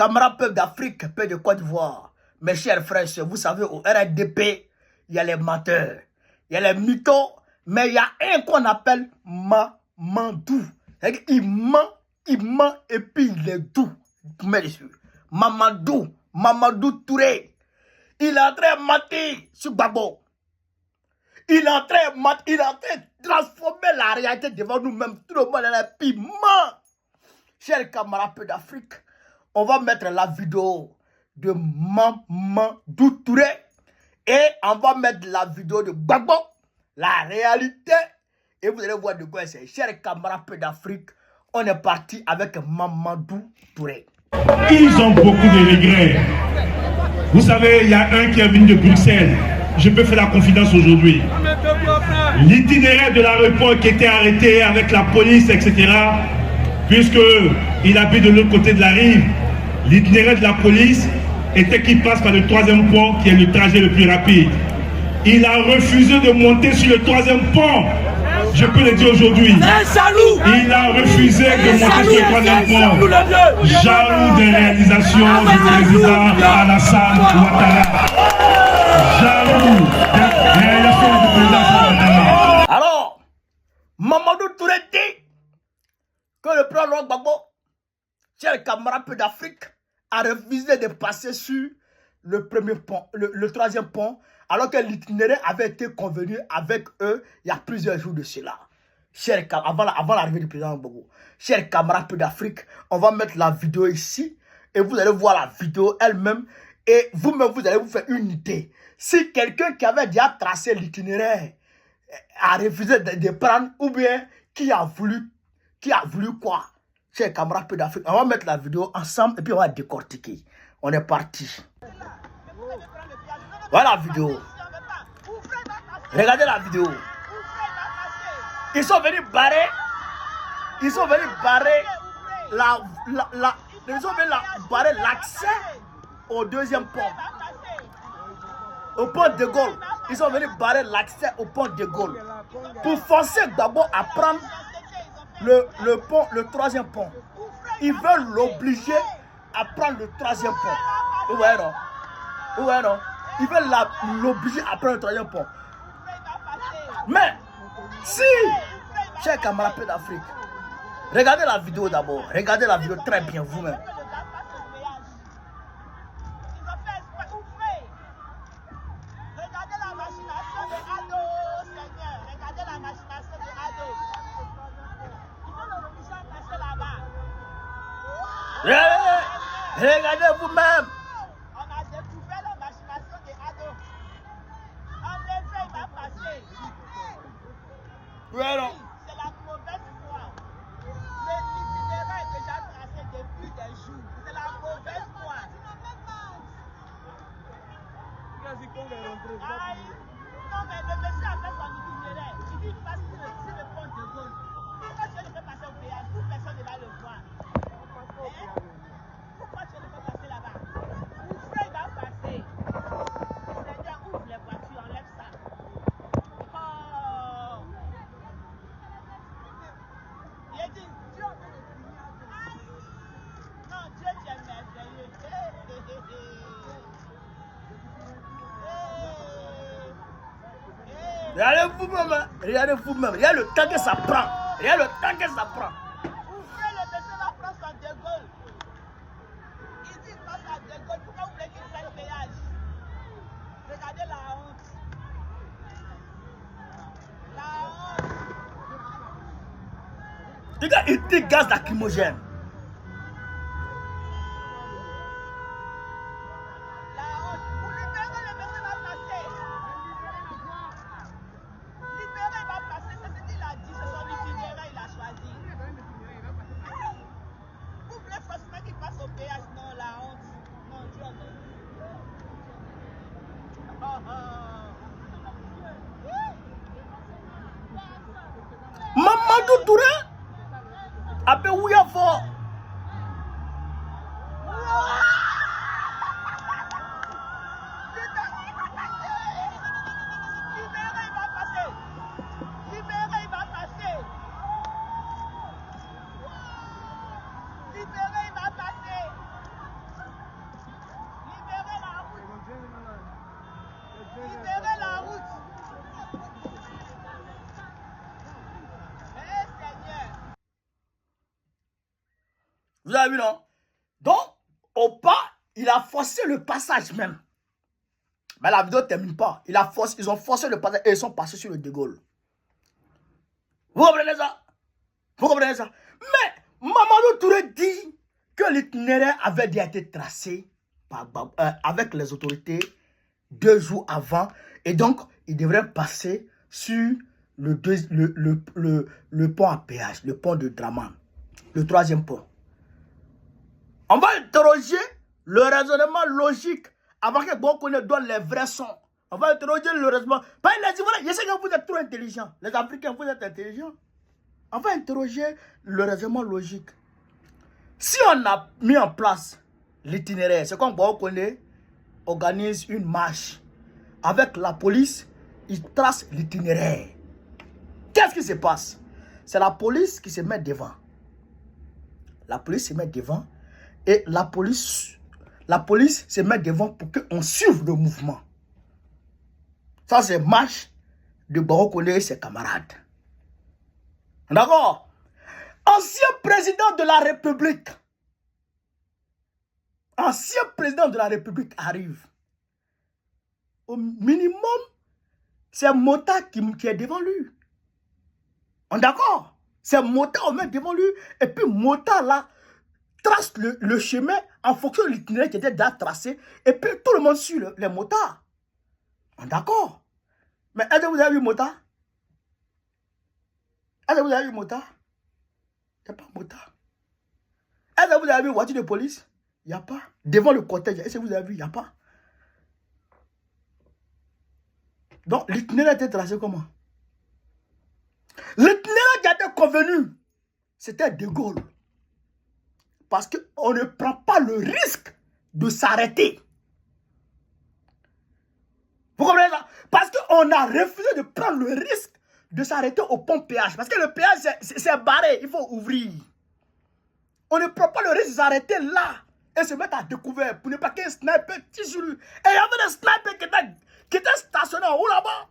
Camarades peuple d'Afrique, peuple de Côte d'Ivoire, mes chers frères, vous savez, au RDP, il y a les menteurs, il y a les mythos, mais il y a un qu'on appelle Mamadou. Il ment et puis il est doux. Mamadou Touré. Il est en train de mentir sur Gbagbo. Il est en train de transformer la réalité devant nous-mêmes. Tout le monde est là, puis ment. Chers camarades peu d'Afrique, on va mettre la vidéo de Mamadou Touré et on va mettre la vidéo de Gbagbo, la réalité. Et vous allez voir de quoi c'est. Chers camarades peu d'Afrique, on est parti avec Mamadou Touré. Ils ont beaucoup de regrets. Vous savez, il y a un qui est venu de Bruxelles. Je peux faire la confidence aujourd'hui. L'itinéraire de l'aéroport qui était arrêté avec la police, etc. Puisqu'il habite de l'autre côté de la rive, l'itinéraire de la police était qu'il passe par le 3e pont, qui est le trajet le plus rapide. Il a refusé de monter sur le 3e pont. Je peux le dire aujourd'hui. Il a refusé de monter sur le 3e pont. Jaloux des réalisations du président Alassane Ouattara. Jaloux des réalisations du président Alassane Ouattara. Alors, Mamadou Touré dit que le président Gbagbo, cher camarade peu d'Afrique, a refusé de passer sur le 3e pont, alors que l'itinéraire avait été convenu avec eux il y a plusieurs jours de cela. Avant l'arrivée du président Gbagbo. Chers camarades peu d'Afrique, on va mettre la vidéo ici et vous allez voir la vidéo elle-même et vous-même vous allez vous faire une idée. Si quelqu'un qui avait déjà tracé l'itinéraire a refusé de prendre ou bien qui a voulu quoi? Chers camarades peu d'Afrique, on va mettre la vidéo ensemble et puis on va décortiquer. On est parti. Voilà la vidéo. Regardez la vidéo. Ils sont venus barrer. L'accès au 2e pont. Au pont de Gaulle. Ils sont venus barrer l'accès au pont de Gaulle. Pour forcer d'abord à prendre le 3e pont. Ils veulent l'obliger à prendre le 3e pont. Vous voyez non? Vous voyez non? Ils veulent l'obliger à prendre le 3e pont. Mais, si, chers camarades peu d'Afrique, regardez la vidéo d'abord. Regardez la vidéo très bien vous-même. Regardez vous-même. On a découvert la machination des ados. En effet, il va passer. Oui, alors. C'est la mauvaise foi. L'itinéraire est déjà tracé depuis des jours. C'est la mauvaise foi. Non, mais le monsieur a fait son itinéraire. Il dit qu'il passe sur le pont de Gaulle. Pourquoi tu ne peux passer au péage? Toute personne ne va le voir. Pourquoi tu ne peux passer là-bas? Ouvrez, il va passer. Seigneur, ouvre les voitures, enlève ça. Oh! Il a dit, Dieu. Non, Dieu, tu es merveilleux. Regardez vous-même. Regardez vous-même. Regardez le temps que ça prend. Regardez le temps que ça prend. Ouvrez le monsieur va prendre son De Gaulle. Il dit pas ça De Gaulle. Pourquoi vous voulez qu'il prenne le péage? Regardez la honte. La honte. Il dit gaz lacrymogène. La honte. Pour libérer le monsieur va passer. Libérer va passer. C'est ce qu'il a dit. C'est son itinéraire, il a choisi. Vous voulez forcément qu'il passe au péage? Non, la honte. Non, Dieu non. Mamadou Touré a fait ouïa fort. Libérer, il va passer. Libérer, il va passer. Libérer, il va passer. avez vu, non? Donc, au pas, il a forcé le passage même. Mais la vidéo ne termine pas. Ils ont forcé le passage et ils sont passés sur le De Gaulle. Vous comprenez ça? Vous comprenez ça? Mais Mamadou Touré dit que l'itinéraire avait déjà été tracé avec les autorités 2 jours avant. Et donc, il devrait passer sur le pont à péage, le pont de Draman, le 3e pont. On va interroger le raisonnement logique avant que bon qu'on donne les vrais sons. On va interroger le raisonnement. Pas les Ivoiriens, je sais que vous êtes trop intelligents. Les Africains, vous êtes intelligents. On va interroger le raisonnement logique. Si on a mis en place l'itinéraire, c'est comme bon qu'on organise une marche avec la police, ils tracent l'itinéraire. Qu'est-ce qui se passe? C'est la police qui se met devant. La police se met devant et la police se met devant pour qu'on suive le mouvement. Ça, c'est marche de Barokone et ses camarades. D'accord? Ancien président de la République. Ancien président de la République arrive. Au minimum, c'est Mota qui est devant lui. On est d'accord? C'est Mota au même devant lui. Et puis Mota là trace le chemin en fonction de l'itinéraire qui était déjà tracé. Et puis tout le monde suit les motards. On est d'accord? Mais est-ce que vous avez vu Mota? Est-ce que vous avez vu Mota? Il n'y a pas Mota. Est-ce que vous avez vu une voiture de police? Il n'y a pas. Devant le cortège, est-ce que vous avez vu? Il n'y a pas. Donc, l'itinéraire a été tracé comment? L'itinéraire qui a été convenu, c'était De Gaulle. Parce qu'on ne prend pas le risque de s'arrêter. Vous comprenez ça? Parce qu'on a refusé de prendre le risque de s'arrêter au pont péage. Parce que le péage, c'est barré, il faut ouvrir. On ne prend pas le risque de s'arrêter là et se mettre à découvert pour ne pas qu'un sniper tire sur lui. Et il y avait des snipers qui étaient stationnés en haut là-bas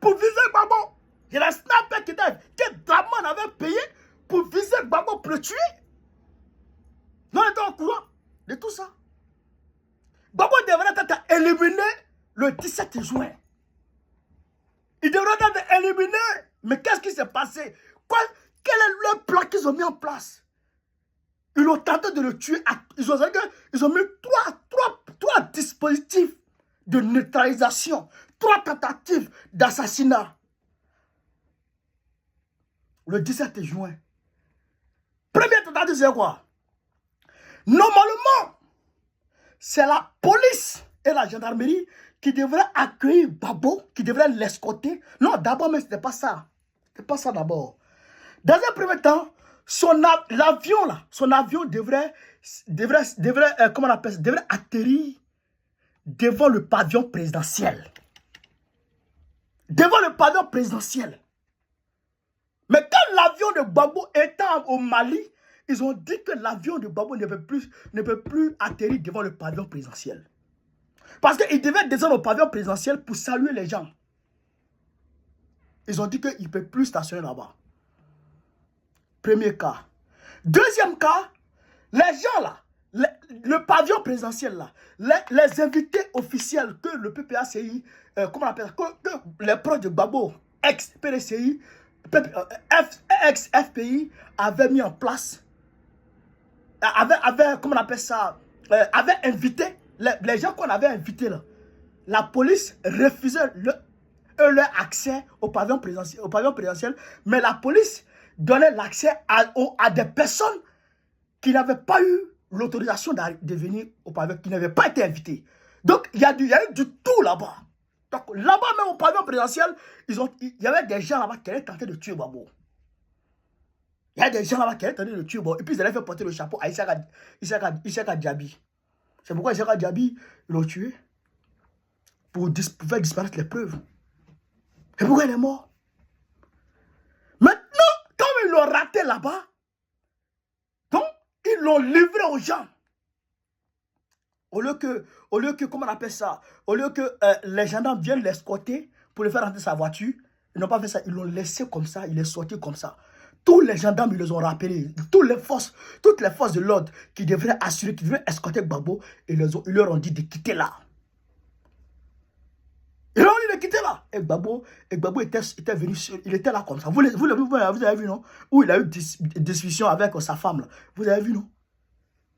pour viser Gbagbo. Il y a des snipers que Draman avait payé pour viser Gbagbo pour le tuer. Nous on était au courant de tout ça. Gbagbo devrait être éliminé le 17 juin. Il devrait être éliminé. Mais qu'est-ce qui s'est passé? Quel est le plan qu'ils ont mis en place? Ils ont tenté de le tuer. Ils ont mis trois dispositifs de neutralisation. 3 tentatives d'assassinat. Le 17 juin. Première tentative, c'est quoi? Normalement, c'est la police et la gendarmerie qui devraient accueillir Gbagbo, qui devraient l'escorter. Non, d'abord, mais ce n'était pas ça. Ce n'était pas ça d'abord. Dans un premier temps, l'avion devrait comment on appelle ça, devrait atterrir devant le pavillon présidentiel. Devant le pavillon présidentiel. Mais quand l'avion de Gbagbo étant au Mali, ils ont dit que l'avion de Gbagbo ne peut plus atterrir devant le pavillon présidentiel. Parce qu'il devait descendre au pavillon présidentiel pour saluer les gens. Ils ont dit qu'il ne peut plus stationner là-bas. Premier cas. Deuxième cas, les gens là, le pavillon présidentiel là, les invités officiels que le PPACI, comment on appelle ça, que les proches de Gbagbo, ex-PDCI, ex-FPI avaient mis en place, comment on appelle ça, avaient invité, les gens qu'on avait invités là, la police refusait leur accès au pavillon présidentiel, mais la police donnait l'accès à des personnes qui n'avaient pas eu l'autorisation de venir au pavillon, qui n'avaient pas été invitées. Donc, il y a eu du tout là-bas. Donc, là-bas, même au pavillon présidentiel, il y avait des gens là-bas qui allaient tenter de tuer Gbagbo. Il y a des gens là-bas qui allaient tenter de tuer Gbagbo. Et puis, ils allaient faire porter le chapeau à Issaka Diaby. C'est pourquoi Issaka Diaby, ils l'ont tué. Pour faire disparaître les preuves. Et pourquoi il est mort? Maintenant, comme ils l'ont raté là-bas, donc, ils l'ont livré aux gens. Au lieu que, comment on appelle ça, au lieu que les gendarmes viennent l'escorter pour le faire rentrer sa voiture, ils n'ont pas fait ça, ils l'ont laissé comme ça, il est sorti comme ça. Tous les gendarmes, ils les ont rappelés. Toutes les forces de l'ordre qui devraient assurer, qui devraient escorter Gbagbo, ils leur ont dit de quitter là. Ils leur ont dit de quitter là. Et Gbagbo était venu, il était là comme ça. Vous avez vu, non? Où il a eu des discussions avec sa femme, là. Vous avez vu, non?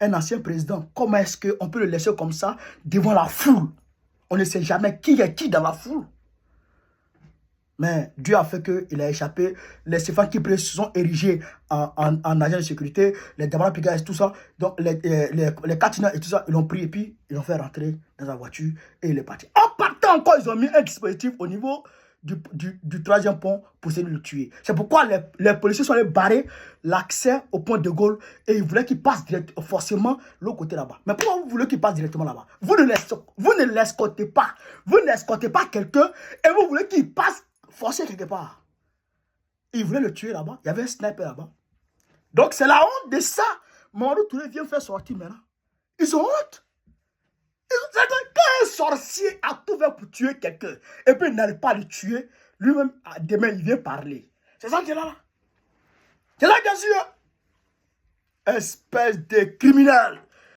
Un ancien président, comment est-ce qu'on peut le laisser comme ça devant la foule? On ne sait jamais qui est qui dans la foule. Mais Dieu a fait qu'il a échappé. Les Stéphane qui se sont érigés en agents de sécurité. Les Damara Pigas et tout ça. Donc les Katina et tout ça, ils l'ont pris et puis ils l'ont fait rentrer dans la voiture et il est parti. En partant encore, ils ont mis un dispositif au niveau du troisième pont pour essayer de le tuer. C'est pourquoi les policiers sont allés barrer l'accès au pont de Gaulle et ils voulaient qu'il passe forcément l'autre côté là-bas. Mais pourquoi vous voulez qu'il passe directement là-bas? Vous ne l'escortez pas. Vous n'escortez pas quelqu'un et vous voulez qu'il passe forcé quelque part. Ils voulaient le tuer là-bas. Il y avait un sniper là-bas. Donc c'est la honte de ça. Mamadou Touré vient faire sortir maintenant. Ils ont honte. Quand un sorcier a tout fait pour tuer quelqu'un, et puis il n'arrive pas à le tuer, lui-même, demain, il vient parler. C'est ça qui est là. C'est ça qui est sûr. Espèce de criminel.